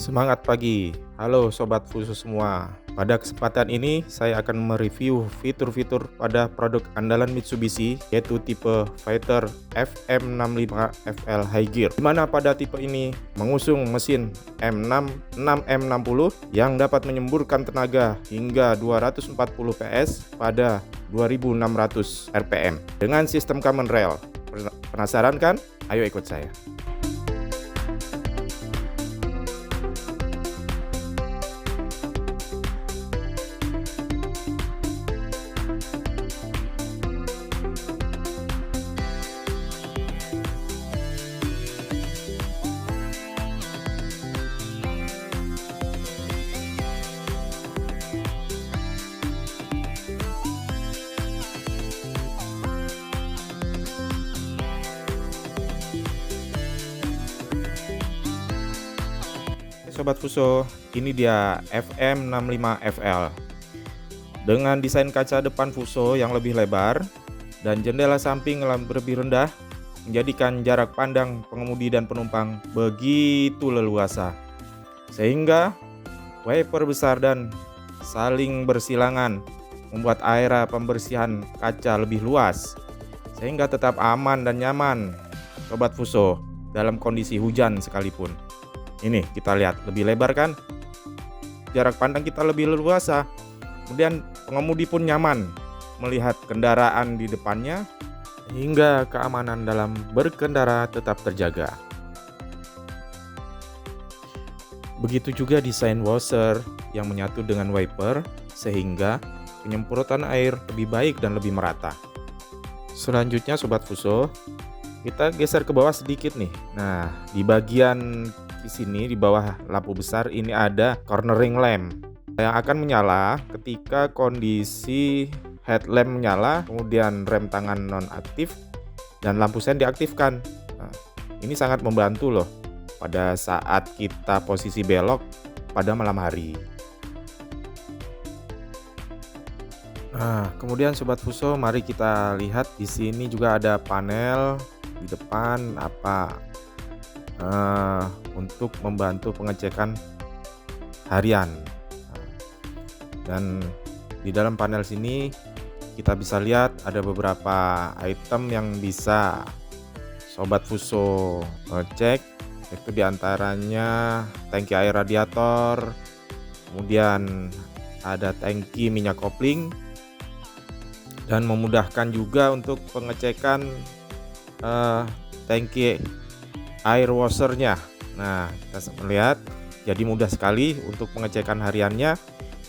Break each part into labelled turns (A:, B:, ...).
A: Semangat pagi, halo Sobat Fuso semua. Pada kesempatan ini saya akan mereview fitur-fitur pada produk andalan Mitsubishi, yaitu tipe Fighter FM65FL High Gear, di mana pada tipe ini mengusung mesin M6-6M60 yang dapat menyemburkan tenaga hingga 240 PS pada 2600 rpm dengan sistem common rail. Penasaran kan? Ayo ikut saya. Sobat Fuso, ini dia FM65FL dengan desain kaca depan Fuso yang lebih lebar dan jendela samping yang lebih rendah, menjadikan jarak pandang pengemudi dan penumpang begitu leluasa, sehingga wiper besar dan saling bersilangan membuat area pembersihan kaca lebih luas, sehingga tetap aman dan nyaman Sobat Fuso dalam kondisi hujan sekalipun. Ini kita lihat lebih lebar kan, jarak pandang kita lebih leluasa, kemudian pengemudi pun nyaman melihat kendaraan di depannya, hingga keamanan dalam berkendara tetap terjaga. Begitu juga desain washer yang menyatu dengan wiper, sehingga penyemprotan air lebih baik dan lebih merata. Selanjutnya Sobat Fuso, kita geser ke bawah sedikit nih. Nah, di bagian di sini di bawah lampu besar ini ada cornering lamp yang akan menyala ketika kondisi headlamp menyala, kemudian rem tangan nonaktif dan lampu sen diaktifkan. Nah, ini sangat membantu loh pada saat kita posisi belok pada malam hari. Nah, kemudian Sobat Fuso, mari kita lihat di sini juga ada panel di depan untuk membantu pengecekan harian. Dan di dalam panel sini kita bisa lihat ada beberapa item yang bisa Sobat Fuso cek, itu diantaranya tangki air radiator, kemudian ada tangki minyak kopling, dan memudahkan juga untuk pengecekan tangki air washernya. Nah, kita melihat jadi mudah sekali untuk pengecekan hariannya.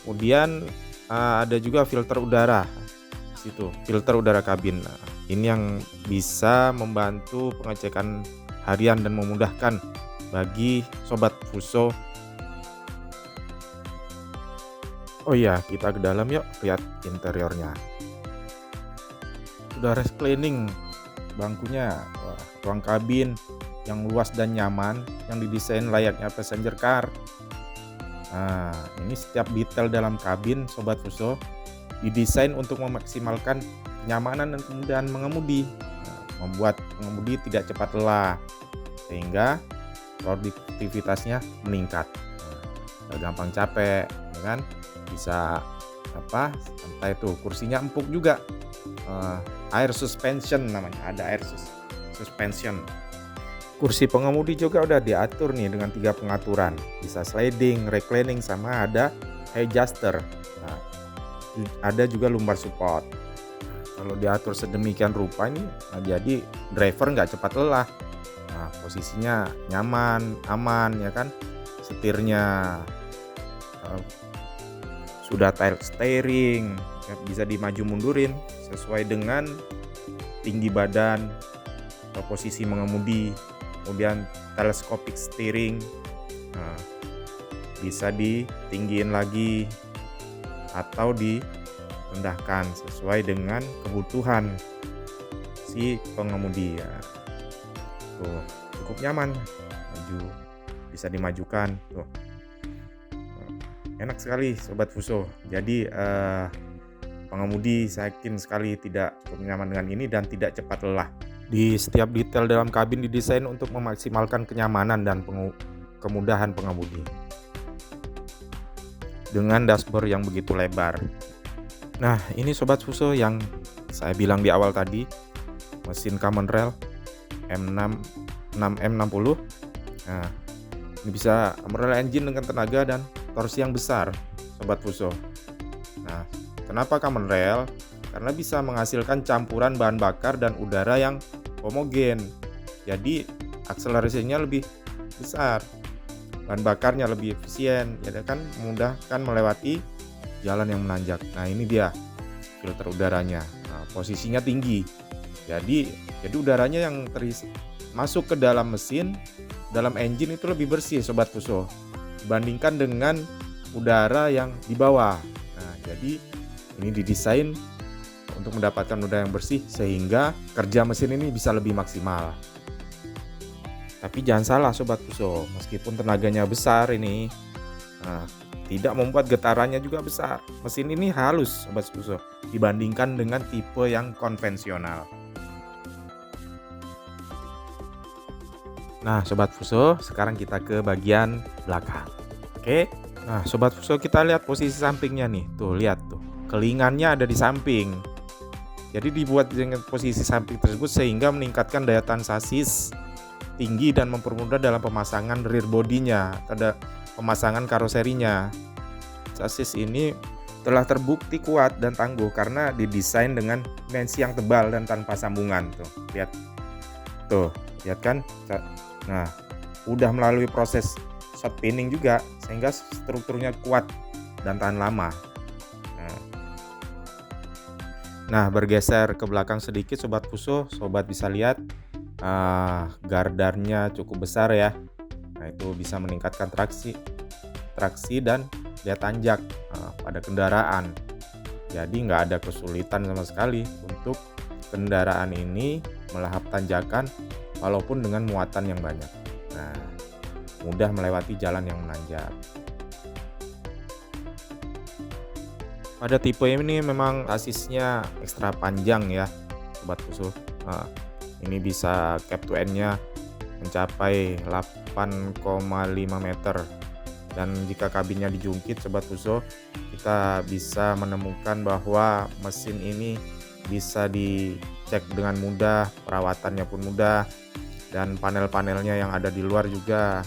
A: Kemudian ada juga filter udara di situ, filter udara kabin. Nah, ini yang bisa membantu pengecekan harian dan memudahkan bagi Sobat Fuso. Oh iya, kita ke dalam yuk, lihat interiornya. Sudah rest cleaning bangkunya, ruang kabin yang luas dan nyaman, yang didesain layaknya passenger car. Nah, ini setiap detail dalam kabin Sobat Fuso didesain untuk memaksimalkan kenyamanan dan kemudahan mengemudi, membuat pengemudi tidak cepat lelah, sehingga produktivitasnya meningkat. Gak gampang capek, ya kan? Bisa santai tuh, kursinya empuk juga. Air suspension namanya, ada air suspension. Kursi pengemudi juga udah diatur nih dengan 3 pengaturan, bisa sliding, reclining, sama ada adjuster. Nah, ada juga lumbar support. Kalau diatur sedemikian rupa ini, jadi driver nggak cepat lelah. Nah, posisinya nyaman, aman, ya kan? Setirnya sudah tile steering, bisa dimaju mundurin sesuai dengan tinggi badan atau posisi mengemudi. Kemudian telescopic steering, nah, bisa ditinggiin lagi atau direndahkan sesuai dengan kebutuhan si pengemudi ya. Tuh, cukup nyaman, bisa dimajukan tuh. Enak sekali Sobat Fuso. Jadi pengemudi saya yakin sekali tidak cukup nyaman dengan ini dan tidak cepat lelah. Di setiap detail dalam kabin didesain untuk memaksimalkan kenyamanan dan kemudahan pengemudi. dengan dashboard yang begitu lebar. Nah, ini Sobat Fuso yang saya bilang di awal tadi, mesin Common Rail M6 6M60. Nah, ini bisa Common Rail engine dengan tenaga dan torsi yang besar, Sobat Fuso. Nah, kenapa Common Rail? Karena bisa menghasilkan campuran bahan bakar dan udara yang homogen. Jadi akselerasinya lebih besar, bahan bakarnya lebih efisien, ya kan, memudahkan melewati jalan yang menanjak. Nah, ini dia filter udaranya. Nah, posisinya tinggi. Jadi udaranya yang masuk ke dalam mesin, dalam engine itu lebih bersih, Sobat Fuso, dibandingkan dengan udara yang di bawah. Nah, jadi ini didesain untuk mendapatkan udara yang bersih sehingga kerja mesin ini bisa lebih maksimal. Tapi jangan salah Sobat Fuso, meskipun tenaganya besar ini, tidak membuat getarannya juga besar. Mesin ini halus Sobat Fuso dibandingkan dengan tipe yang konvensional. Nah Sobat Fuso, sekarang kita ke bagian belakang. Oke. Nah Sobat Fuso, kita lihat posisi sampingnya nih. Tuh lihat tuh, kelingannya ada di samping. Jadi dibuat dengan posisi samping tersebut sehingga meningkatkan daya tahan sasis tinggi dan mempermudah dalam pemasangan rear bodinya, ada pemasangan karoserinya. Sasis ini telah terbukti kuat dan tangguh karena didesain dengan dimensi yang tebal dan tanpa sambungan. Tuh, lihat kan? Nah, udah melalui proses shot pinning juga sehingga strukturnya kuat dan tahan lama. Nah, bergeser ke belakang sedikit Sobat Fuso, Sobat bisa lihat gardarnya cukup besar ya. Nah, itu bisa meningkatkan traksi dan daya tanjak pada kendaraan. Jadi nggak ada kesulitan sama sekali untuk kendaraan ini melahap tanjakan walaupun dengan muatan yang banyak. Nah, mudah melewati jalan yang menanjak. Pada tipe ini memang sasisnya ekstra panjang ya Sobat Fuso. Ini bisa cap to end-nya mencapai 8,5 meter. Dan jika kabinnya dijungkit Sobat Fuso, kita bisa menemukan bahwa mesin ini bisa dicek dengan mudah, perawatannya pun mudah, dan panel-panelnya yang ada di luar juga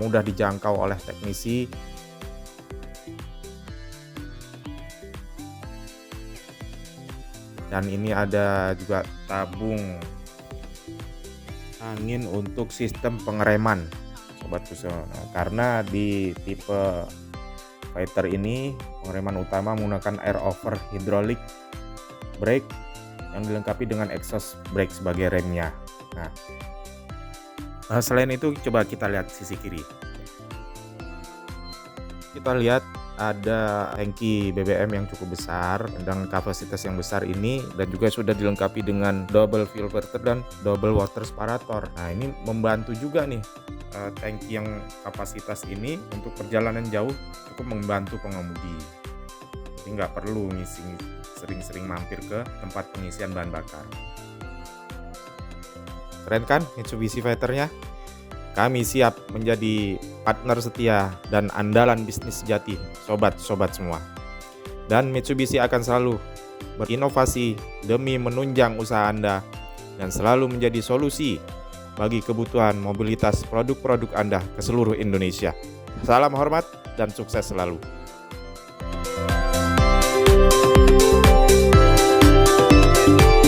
A: mudah dijangkau oleh teknisi. Dan ini ada juga tabung angin untuk sistem pengereman Sobat Fuso. Nah, karena di tipe fighter ini pengereman utama menggunakan air over hydraulic brake yang dilengkapi dengan exhaust brake sebagai remnya. Nah, selain itu coba kita lihat sisi kiri. Kita lihat ada tangki BBM yang cukup besar dengan kapasitas yang besar ini, dan juga sudah dilengkapi dengan double fuel filter dan double water separator. Nah, ini membantu juga nih tangki yang kapasitas ini untuk perjalanan jauh cukup membantu pengemudi. Jadi nggak perlu sering-sering mampir ke tempat pengisian bahan bakar. Keren kan Mitsubishi Fighter-nya? Kami siap menjadi partner setia dan andalan bisnis sejati, sobat-sobat semua. Dan Mitsubishi akan selalu berinovasi demi menunjang usaha Anda dan selalu menjadi solusi bagi kebutuhan mobilitas produk-produk Anda ke seluruh Indonesia. Salam hormat dan sukses selalu.